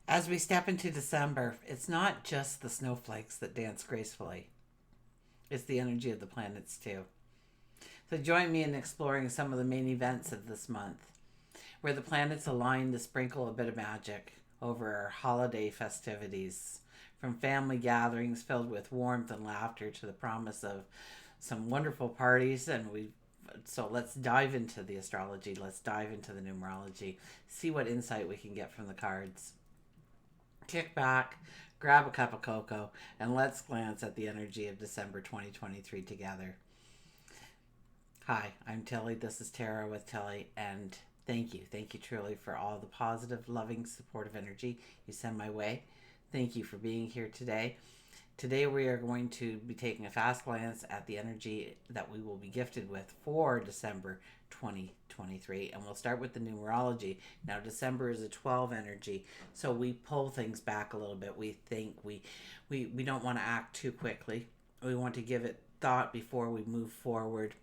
As we step into December, it's not just the snowflakes that dance gracefully, it's the energy of the planets too. So join me in exploring some of the main events of this month, where the planets align to sprinkle a bit of magic over our holiday festivities, from family gatherings filled with warmth and laughter to the promise of some wonderful parties. So let's dive into the astrology, let's dive into the numerology, see what insight we can get from the cards. Kick back, grab a cup of cocoa, and let's glance at the energy of December 2023 together. Hi, I'm Tilly. This is Tarot with Tilly, and thank you. Thank you truly for all the positive, loving, supportive energy you send my way. Thank you for being here today. Today we are going to be taking a fast glance at the energy that we will be gifted with for December 2023, and we'll start with the numerology. Now December is a 12 energy, so we pull things back a little bit. We think we don't want to act too quickly. We want to give it thought before we move forward.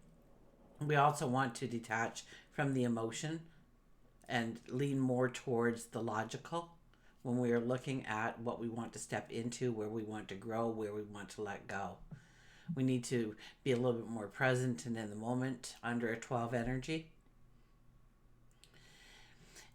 We also want to detach from the emotion and lean more towards the logical when we are looking at what we want to step into, where we want to grow, where we want to let go. We need to be a little bit more present and in the moment under a 12 energy.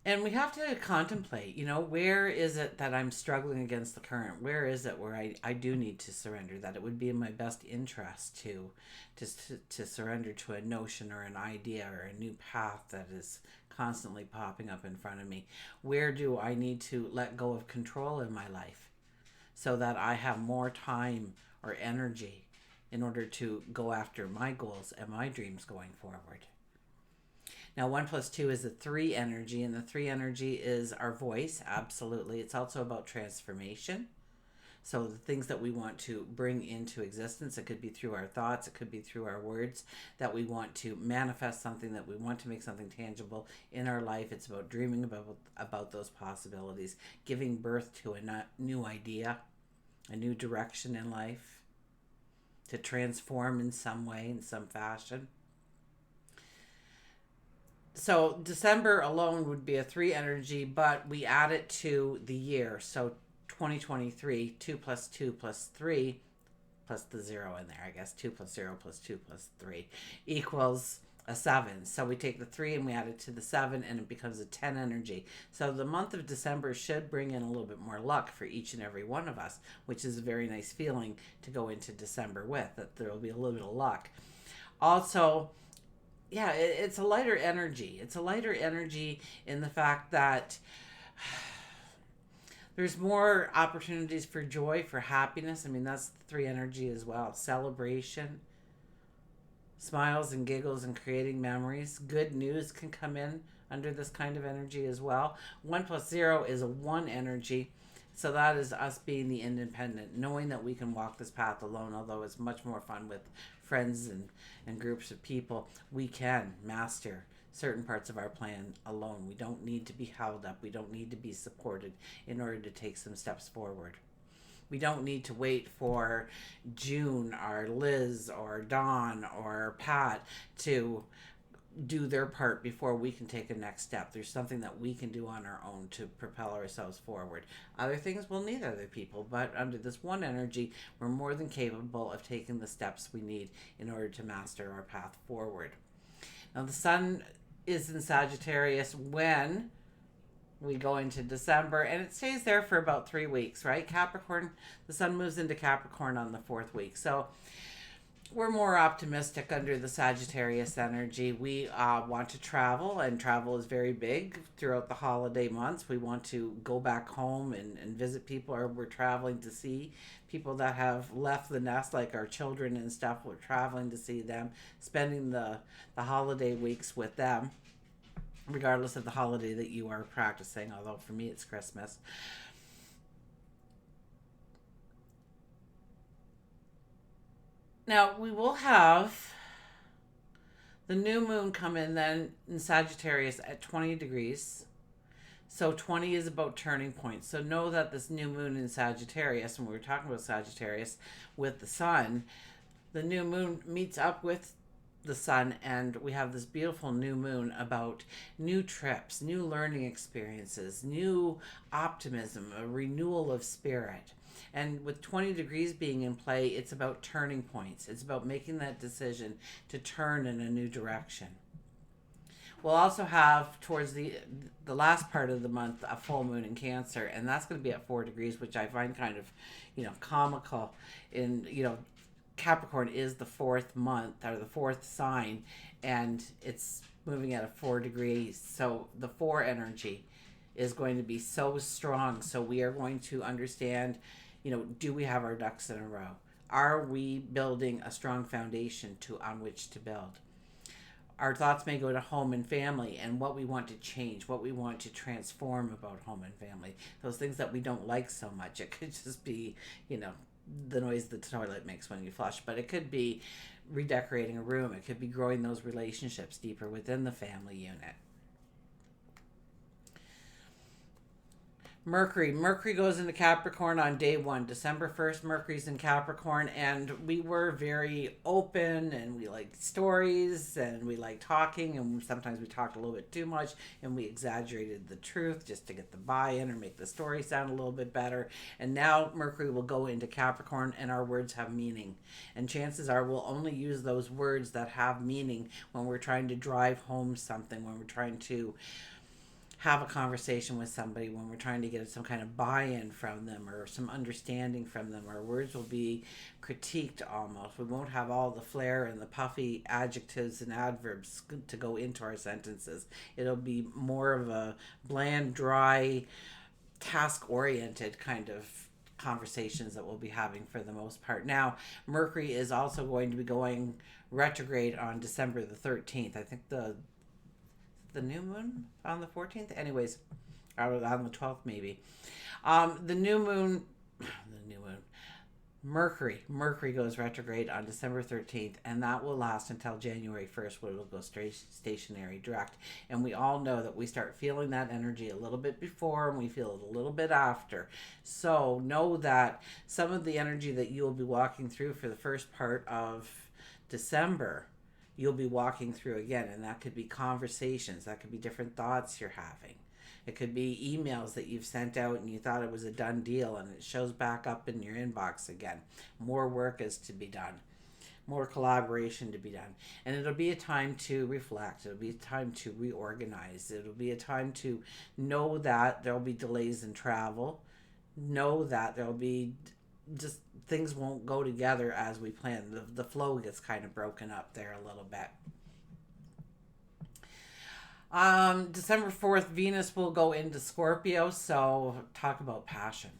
And we have to contemplate, where is it that I'm struggling against the current? Where is it where I do need to surrender? That it would be in my best interest to surrender to a notion or an idea or a new path that is constantly popping up in front of me. Where do I need to let go of control in my life so that I have more time or energy in order to go after my goals and my dreams going forward? Now, 1 plus 2 is a 3 energy, and the 3 energy is our voice, absolutely. It's also about transformation. So the things that we want to bring into existence, it could be through our thoughts, it could be through our words, that we want to manifest something, that we want to make something tangible in our life. It's about dreaming about those possibilities, giving birth to a new idea, a new direction in life, to transform in some way, in some fashion. So December alone would be a 3 energy, but we add it to the year. So 2023, 2 plus 2 plus 3, plus the 0 in there, I guess. 2 plus 0 plus 2 plus 3 equals a 7. So we take the 3 and we add it to the 7, and it becomes a 10 energy. So the month of December should bring in a little bit more luck for each and every one of us, which is a very nice feeling to go into December with, that there will be a little bit of luck. Also, yeah, it's a lighter energy. It's a lighter energy in the fact that there's more opportunities for joy, for happiness. I mean, that's the 3 energy as well. Celebration, smiles and giggles, and creating memories. Good news can come in under this kind of energy as well. 1 plus 0 is a 1 energy. So that is us being the independent, knowing that we can walk this path alone, although it's much more fun with friends and groups of people. We can master certain parts of our plan alone. We don't need to be held up. We don't need to be supported in order to take some steps forward. We don't need to wait for June or Liz or Dawn or Pat to do their part before we can take a next step. There's something that we can do on our own to propel ourselves forward. Other things will need other people, but under this 1 energy, we're more than capable of taking the steps we need in order to master our path forward. Now, the sun is in Sagittarius when we go into December, and it stays there for about 3 weeks, right? Capricorn, the sun moves into Capricorn on the 4th week. So we're more optimistic under the Sagittarius energy. We want to travel, and travel is very big throughout the holiday months. We want to go back home and visit people, or we're traveling to see people that have left the nest, like our children and stuff. We're traveling to see them, spending the holiday weeks with them, regardless of the holiday that you are practicing, although for me it's Christmas. Now, we will have the new moon come in then in Sagittarius at 20 degrees. So 20 is about turning points. So know that this new moon in Sagittarius, and we were talking about Sagittarius with the sun, the new moon meets up with the sun, and we have this beautiful new moon about new trips, new learning experiences, new optimism, a renewal of spirit. And with 20 degrees being in play, it's about turning points. It's about making that decision to turn in a new direction. We'll also have towards the last part of the month a full moon in Cancer, and that's going to be at 4 degrees, which I find kind of, comical. In Capricorn is the fourth month or the fourth sign, and it's moving at a 4 degrees. So the 4 energy is going to be so strong. So we are going to understand, do we have our ducks in a row? Are we building a strong foundation on which to build? Our thoughts may go to home and family and what we want to change, what we want to transform about home and family. Those things that we don't like so much. It could just be, the noise the toilet makes when you flush, but it could be redecorating a room. It could be growing those relationships deeper within the family unit. Mercury goes into Capricorn on day 1. December 1st, Mercury's in Capricorn, and we were very open, and we liked stories, and we liked talking, and sometimes we talked a little bit too much, and we exaggerated the truth just to get the buy-in or make the story sound a little bit better. And now Mercury will go into Capricorn, and our words have meaning. And chances are we'll only use those words that have meaning when we're trying to drive home something, when we're trying to have a conversation with somebody, when we're trying to get some kind of buy-in from them or some understanding from them. Our words will be critiqued almost. We won't have all the flair and the puffy adjectives and adverbs to go into our sentences. It'll be more of a bland, dry, task-oriented kind of conversations that we'll be having for the most part. Now, Mercury is also going to be going retrograde on December the 13th. I think the new moon on the 14th, anyways, or on the 12th maybe. The new moon, Mercury goes retrograde on December 13th, and that will last until January 1st, when it'll go straight stationary direct. And we all know that we start feeling that energy a little bit before, and we feel it a little bit after. So know that some of the energy that you'll be walking through for the first part of December, you'll be walking through again, and that could be conversations, that could be different thoughts you're having. It could be emails that you've sent out and you thought it was a done deal, and it shows back up in your inbox again. More work is to be done, more collaboration to be done, and it'll be a time to reflect. It'll be a time to reorganize. It'll be a time to know that there'll be delays in travel, know that there'll be just things won't go together as we plan. The flow gets kind of broken up there a little bit. December 4th, Venus will go into Scorpio, so talk about passion.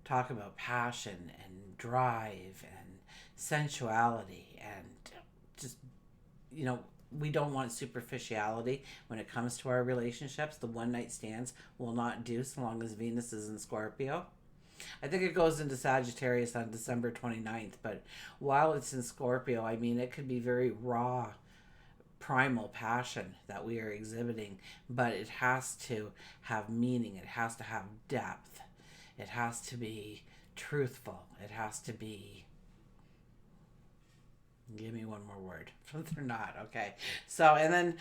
Talk about passion and drive and sensuality, and just, we don't want superficiality when it comes to our relationships. The one night stands will not do so long as Venus is in Scorpio. I think it goes into Sagittarius on December 29th, but while it's in Scorpio, it could be very raw, primal passion that we are exhibiting, but it has to have meaning. It has to have depth. It has to be truthful. It has to be... Give me one more word. They're not. Okay. So, and then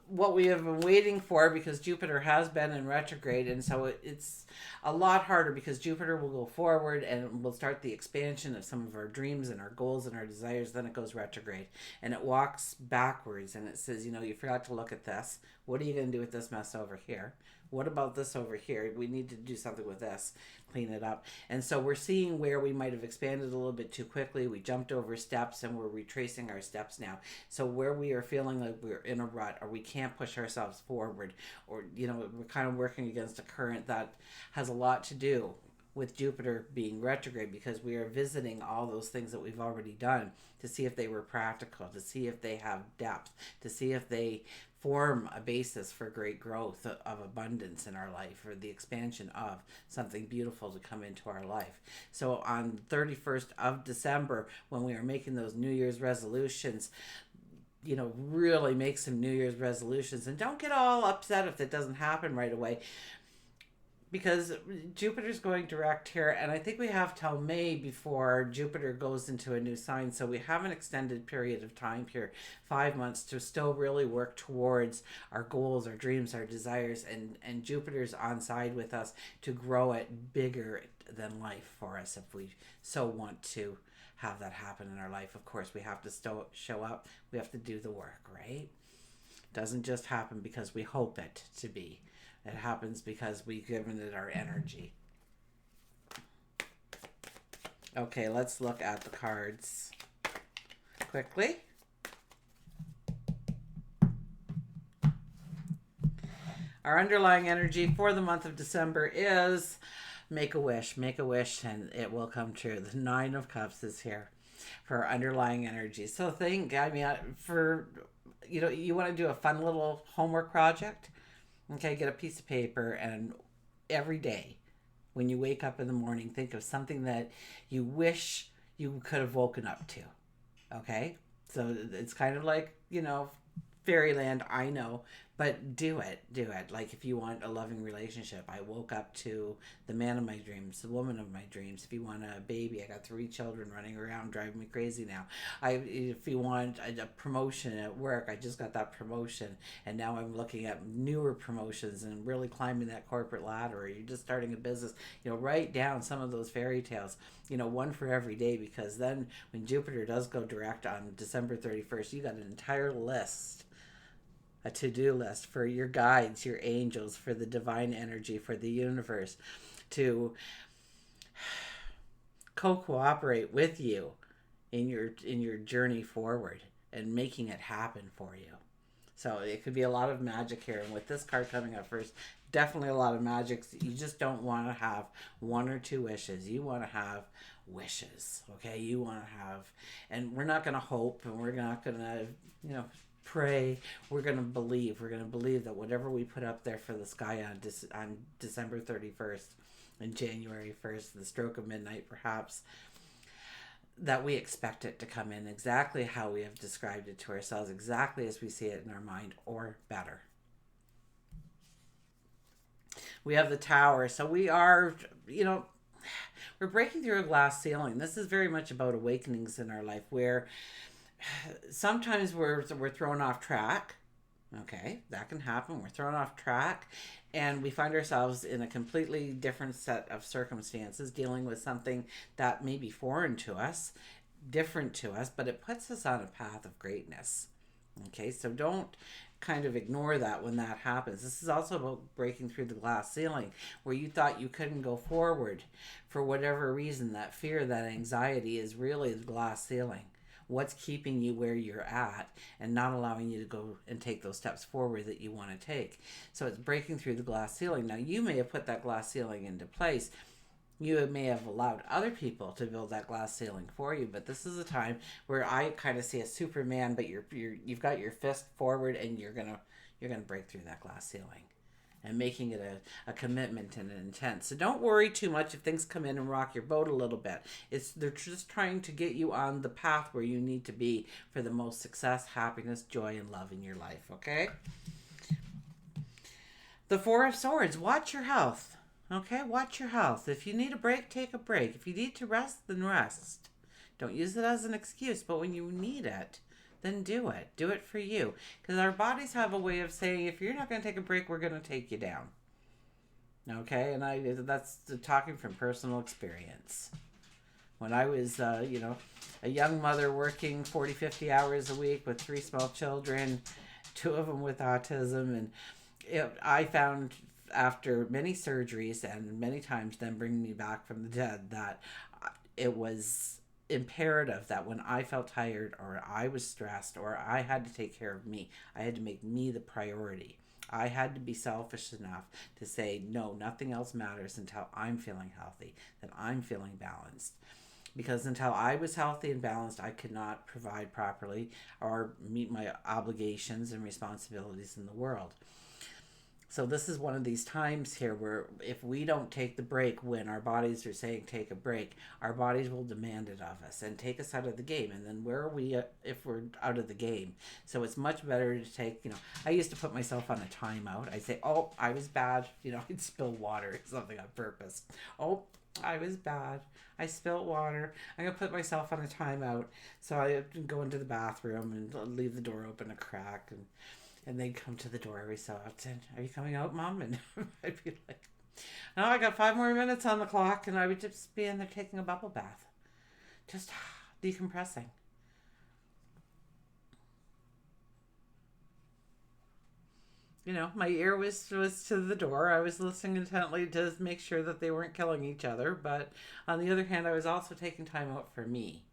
what we have been waiting for, because Jupiter has been in retrograde, and so it's a lot harder because Jupiter will go forward and will start the expansion of some of our dreams and our goals and our desires. Then it goes retrograde and it walks backwards, and it says, you forgot to look at this. What are you going to do with this mess over here? What about this over here? We need to do something with this, clean it up. And so we're seeing where we might have expanded a little bit too quickly. We jumped over steps and we're retracing our steps now. So where we are feeling like we're in a rut, or we can't push ourselves forward, or, we're kind of working against a current that has a lot to do with Jupiter being retrograde, because we are visiting all those things that we've already done to see if they were practical, to see if they have depth, to see if they form a basis for great growth of abundance in our life, or the expansion of something beautiful to come into our life. So on 31st of December, when we are making those New Year's resolutions, really make some New Year's resolutions, and don't get all upset if it doesn't happen right away. because Jupiter's going direct here, and I think we have till May before Jupiter goes into a new sign. So we have an extended period of time here, 5 months, to still really work towards our goals, our dreams, our desires, and Jupiter's on side with us to grow it bigger than life for us if we so want to have that happen in our life. Of course, we have to still show up. We have to do the work, right? It doesn't just happen because we hope it to be. It happens because we've given it our energy. Okay, let's look at the cards quickly. Our underlying energy for the month of December is make a wish, and it will come true. The Nine of Cups is here for our underlying energy. So think, I mean, for, you want to do a fun little homework project. Okay, get a piece of paper, and every day when you wake up in the morning, think of something that you wish you could have woken up to. Okay? So it's kind of like, fairyland, I know, but do it. Like if you want a loving relationship, I woke up to the man of my dreams, the woman of my dreams. If you want a baby, I got 3 children running around driving me crazy now. If you want a promotion at work, I just got that promotion, and now I'm looking at newer promotions and really climbing that corporate ladder. Or you're just starting a business. Write down some of those fairy tales, one for every day, because then when Jupiter does go direct on December 31st, you got an entire list, a to-do list for your guides, your angels, for the divine energy, for the universe to cooperate with you in your journey forward and making it happen for you. So it could be a lot of magic here. And with this card coming up first, definitely a lot of magic. You just don't want to have 1 or 2 wishes. You want to have wishes, okay? You want to have, and we're not going to hope, and we're not going to, pray. We're going to believe. We're going to believe that whatever we put up there for the sky on December 31st and January 1st, the stroke of midnight perhaps, that we expect it to come in exactly how we have described it to ourselves, exactly as we see it in our mind, or better. We have the Tower. So we are, we're breaking through a glass ceiling. This is very much about awakenings in our life, where sometimes we're thrown off track. Okay, that can happen. We're thrown off track, and we find ourselves in a completely different set of circumstances, dealing with something that may be foreign to us, different to us, but it puts us on a path of greatness. Okay, so don't kind of ignore that when that happens. This is also about breaking through the glass ceiling, where you thought you couldn't go forward for whatever reason. That fear, that anxiety is really the glass ceiling. What's keeping you where you're at and not allowing you to go and take those steps forward that you want to take. So it's breaking through the glass ceiling. Now, you may have put that glass ceiling into place. You may have allowed other people to build that glass ceiling for you, but this is a time where I kind of see a Superman, but you've got your fist forward, and you're gonna break through that glass ceiling, and making it a commitment and an intent. So don't worry too much if things come in and rock your boat a little bit. They're just trying to get you on the path where you need to be for the most success, happiness, joy, and love in your life, okay? The Four of Swords. Watch your health, okay? Watch your health. If you need a break, take a break. If you need to rest, then rest. Don't use it as an excuse, but when you need it, then do it. Do it for you. Because our bodies have a way of saying, if you're not going to take a break, we're going to take you down. Okay? And that's talking from personal experience. When I was, a young mother working 40, 50 hours a week with 3 small children, 2 of them with autism, and I found after many surgeries and many times them bringing me back from the dead that it was imperative that when I felt tired or I was stressed or I had to take care of me, I had to make me the priority. I had to be selfish enough to say, no, nothing else matters until I'm feeling healthy, that I'm feeling balanced. Because until I was healthy and balanced, I could not provide properly or meet my obligations and responsibilities in the world. So this is one of these times here where if we don't take the break when our bodies are saying take a break, our bodies will demand it of us and take us out of the game. And then where are we if we're out of the game? So it's much better to take, I used to put myself on a timeout. I'd say, oh, I was bad. I'd spill water or something on purpose. Oh, I was bad. I spilled water. I'm going to put myself on a timeout. So I go into the bathroom and leave the door open a crack, and they'd come to the door every so often. Are you coming out, Mom? And I'd be like, no, I got 5 more minutes on the clock. And I would just be in there taking a bubble bath. Just decompressing. My ear was to the door. I was listening intently to make sure that they weren't killing each other. But on the other hand, I was also taking time out for me.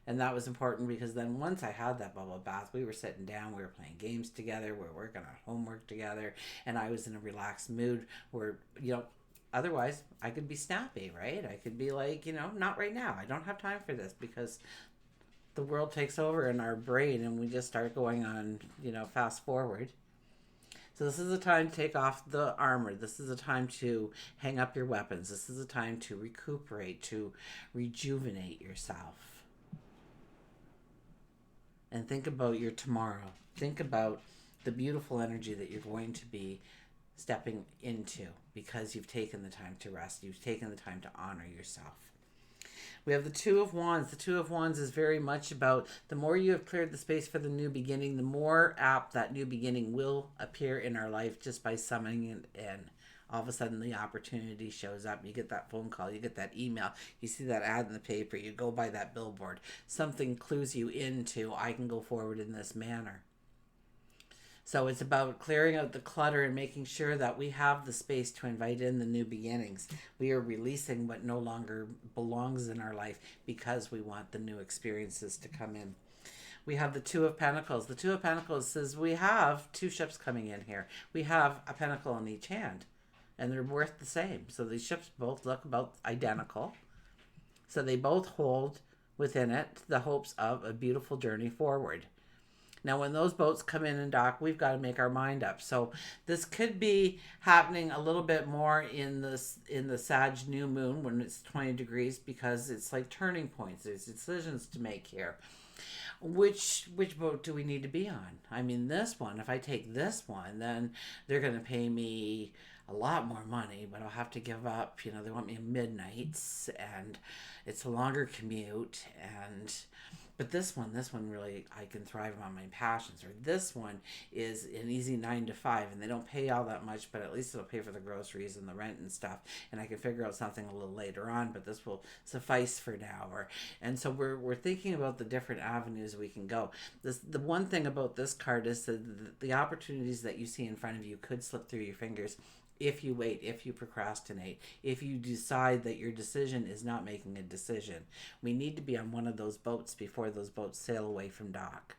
And that was important because then once I had that bubble bath, we were sitting down, we were playing games together, we were working on homework together, and I was in a relaxed mood where, otherwise I could be snappy, right? I could be like, not right now. I don't have time for this because the world takes over in our brain and we just start going on, fast forward. So this is a time to take off the armor. This is a time to hang up your weapons. This is a time to recuperate, to rejuvenate yourself. And think about your tomorrow. Think about the beautiful energy that you're going to be stepping into because you've taken the time to rest. You've taken the time to honor yourself. We have the Two of Wands. The Two of Wands is very much about the more you have cleared the space for the new beginning, the more apt that new beginning will appear in our life just by summoning it in. All of a sudden the opportunity shows up. You get that phone call, you get that email, you see that ad in the paper, you go by that billboard. Something clues you into, I can go forward in this manner. So it's about clearing out the clutter and making sure that we have the space to invite in the new beginnings. We are releasing what no longer belongs in our life because we want the new experiences to come in. We have the Two of Pentacles. The Two of Pentacles says we have 2 ships coming in here. We have a pentacle in each hand. And they're worth the same. So these ships both look about identical. So they both hold within it the hopes of a beautiful journey forward. Now, when those boats come in and dock, we've got to make our mind up. So this could be happening a little bit more in the Sag new moon when it's 20 degrees because it's like turning points. There's decisions to make here. Which boat do we need to be on? I mean, this one, if I take this one, then they're going to pay me a lot more money, but I'll have to give up, they want me in midnights and it's a longer commute but this one really, I can thrive on my passions. Or this one is an easy 9 to 5 and they don't pay all that much, but at least it'll pay for the groceries and the rent and stuff. And I can figure out something a little later on, but this will suffice for now. And so we're thinking about the different avenues we can go. The one thing about this card is that the opportunities that you see in front of you could slip through your fingers if you wait, if you procrastinate, if you decide that your decision is not making a decision. We need to be on one of those boats before those boats sail away from dock.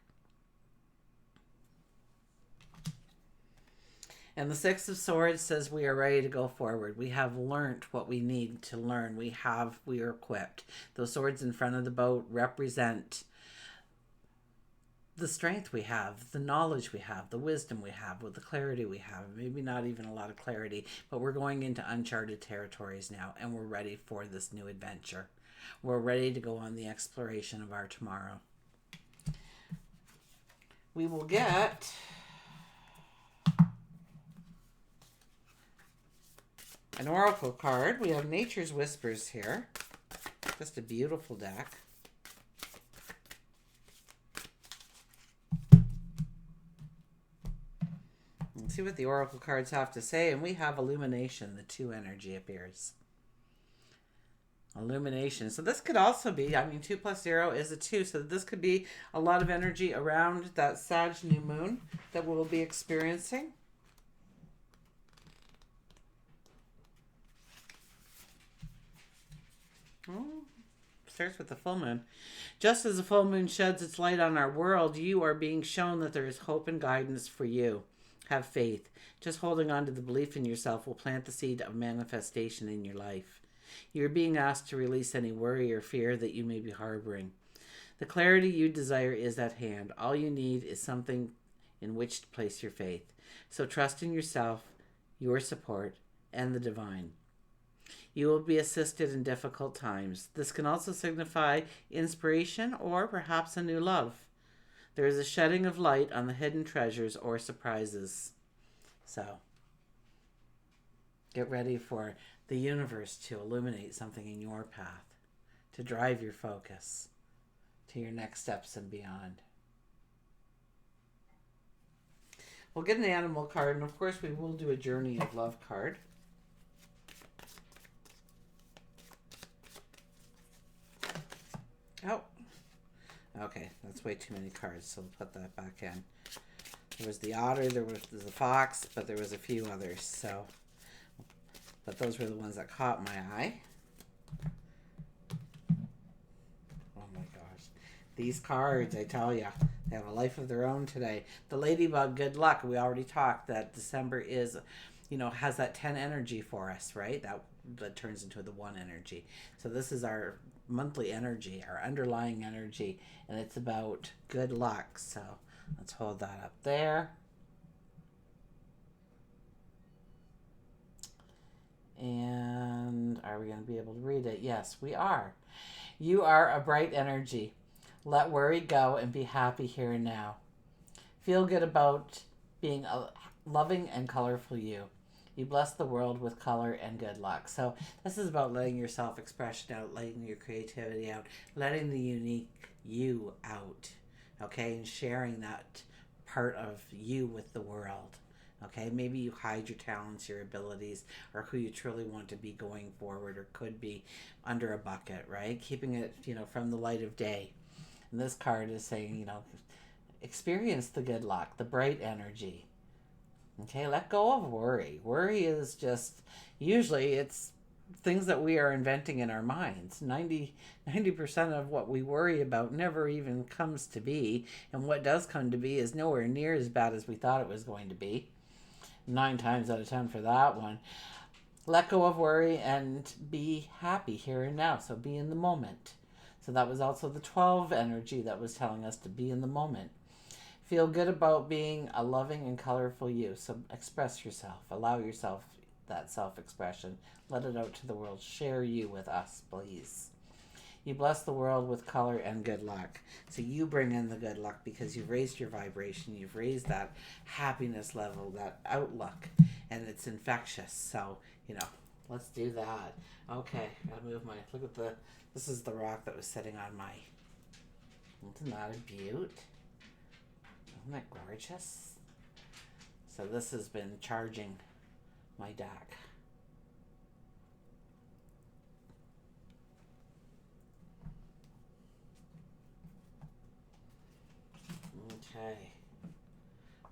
And the Six of Swords says we are ready to go forward. We have learned what we need to learn. We are equipped. Those swords in front of the boat represent the strength we have, the knowledge we have, the wisdom we have, with the clarity we have. Maybe not even a lot of clarity, but we're going into uncharted territories now, and we're ready for this new adventure. We're ready to go on the exploration of our tomorrow. We will get an oracle card. We have Nature's Whispers here. Just a beautiful deck. Let's see what the oracle cards have to say. And we have Illumination. The 2 energy appears. Illumination. So this could also be, 2 plus 0 is a 2. So this could be a lot of energy around that Sag new moon that we'll be experiencing. Starts with the full moon. Just as the full moon sheds its light on our world, you are being shown that there is hope and guidance for you. Have faith. Just holding on to the belief in yourself will plant the seed of manifestation in your life. You're being asked to release any worry or fear that you may be harboring. The clarity you desire is at hand. All you need is something in which to place your faith. So trust in yourself your support, and the divine. You will be assisted in difficult times. This can also signify inspiration or perhaps a new love. There is a shedding of light on the hidden treasures or surprises. So, get ready for the universe to illuminate something in your path, to drive your focus to your next steps and beyond. We'll get an animal card, and of course we will do a Journey of Love card. Oh, okay, that's way too many cards, so we'll put that back in. There was the otter, there was the fox, but there was a few others, so, but those were the ones that caught my eye. Oh my gosh, these cards, I tell ya, they have a life of their own today. The ladybug, good luck. We already talked that December is, has that 10 energy for us, right? That turns into the 1 energy. So this is our monthly energy, our underlying energy, and it's about good luck. So let's hold that up there. And are we going to be able to read it? Yes, we are. You are a bright energy. Let worry go and be happy here and now. Feel good about being a loving and colorful you. You bless the world with color and good luck. So this is about letting your self-expression out, letting your creativity out, letting the unique you out, okay, and sharing that part of you with the world, okay? Maybe you hide your talents, your abilities, or who you truly want to be going forward or could be under a bucket, right? Keeping it, from the light of day. And this card is saying, experience the good luck, the bright energy. Okay, let go of worry. Worry is just, usually it's things that we are inventing in our minds. 90% of what we worry about never even comes to be. And what does come to be is nowhere near as bad as we thought it was going to be. 9 times out of 10 for that one. Let go of worry and be happy here and now. So be in the moment. So that was also the 12 energy that was telling us to be in the moment. Feel good about being a loving and colorful you. So express yourself. Allow yourself that self-expression. Let it out to the world. Share you with us, please. You bless the world with color and good luck. So you bring in the good luck because you've raised your vibration. You've raised that happiness level, that outlook, and it's infectious. So, let's do that. Okay, gotta move look at this is the rock that was sitting on my, isn't that a beaut? Isn't that gorgeous? So this has been charging my deck. Okay.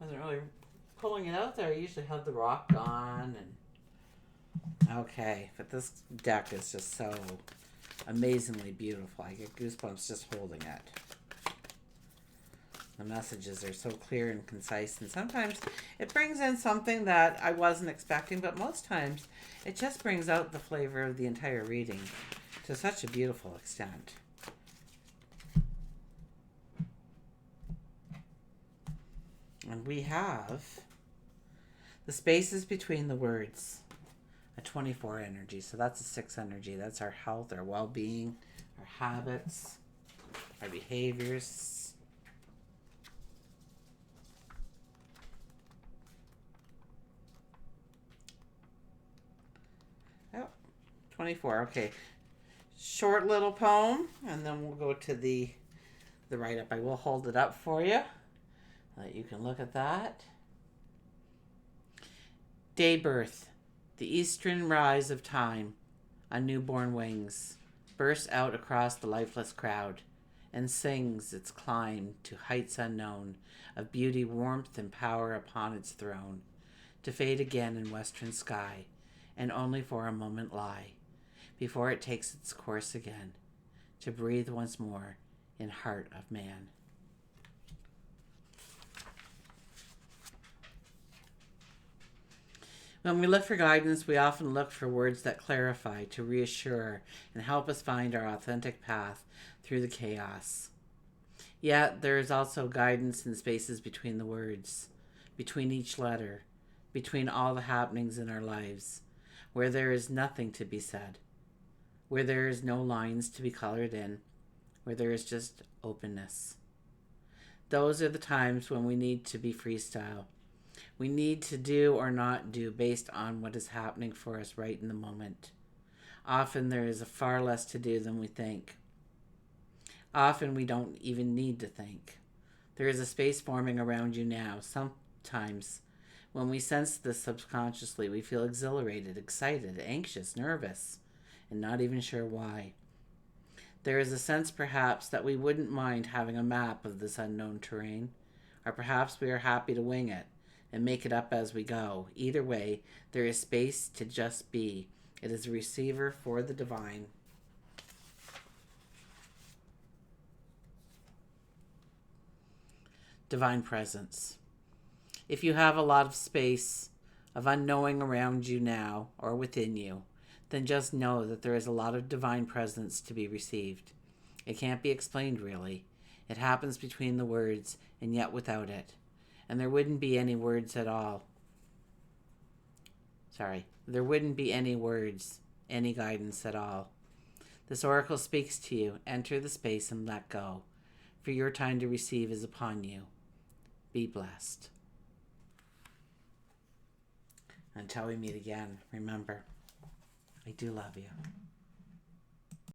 Wasn't really pulling it out there. I usually have the rock on and okay, but this deck is just so amazingly beautiful. I get goosebumps just holding it. The messages are so clear and concise, and sometimes it brings in something that I wasn't expecting, but most times it just brings out the flavor of the entire reading to such a beautiful extent. And we have the spaces between the words, a 24 energy. So that's a 6 energy. That's our health, our well-being, our habits, our behaviors. Oh, 24. Okay. Short little poem, and then we'll go to the write-up. I will hold it up for you. You can look at that. Day birth, the eastern rise of time on newborn wings, bursts out across the lifeless crowd and sings its climb to heights unknown, of beauty, warmth, and power upon its throne, to fade again in western sky, and only for a moment lie, before it takes its course again, to breathe once more in heart of man. When we look for guidance, we often look for words that clarify, to reassure, and help us find our authentic path through the chaos. Yet, there is also guidance in spaces between the words, between each letter, between all the happenings in our lives, where there is nothing to be said, where there is no lines to be colored in, where there is just openness. Those are the times when we need to be freestyle. We need to do or not do based on what is happening for us right in the moment. Often there is far less to do than we think. Often we don't even need to think. There is a space forming around you now. Sometimes when we sense this subconsciously, we feel exhilarated, excited, anxious, nervous, and not even sure why. There is a sense perhaps that we wouldn't mind having a map of this unknown terrain, or perhaps we are happy to wing it and make it up as we go. Either way, there is space to just be. It is a receiver for the divine. Divine presence. If you have a lot of space of unknowing around you now or within you, then just know that there is a lot of divine presence to be received. It can't be explained really. It happens between the words and yet without it. And there wouldn't be any words at all. There wouldn't be any words, any guidance at all. This oracle speaks to you. Enter the space and let go. For your time to receive is upon you. Be blessed. Until we meet again, remember, I do love you.